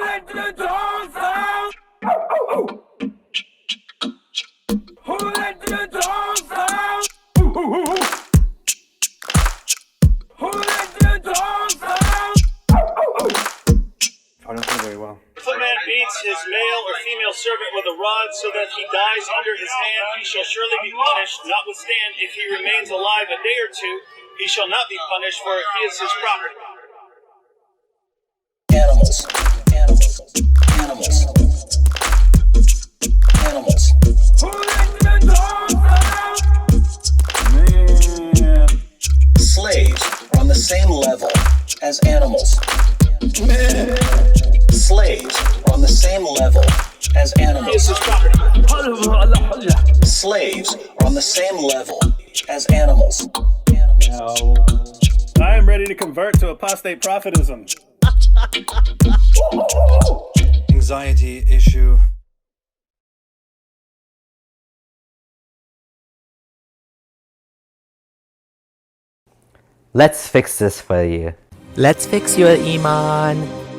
let the dogs out? Who let the dogs out? Who let the dogs out? I don't feel very well. If a man beats his male or female servant with a rod so that he dies under his hand, he shall surely be punished. Notwithstanding, if he remains alive a day or two, he shall not be punished, for he is his property. Animals. Animals. Animals. Animals. Who let the dogs out? Man. Slaves are on the same level as animals. Slaves are on the same level as He is animals. his property. Slaves are on the same level as animals. No. I am ready to convert to apostate prophetism. Anxiety issue. Let's fix this for you. Let's fix your Iman.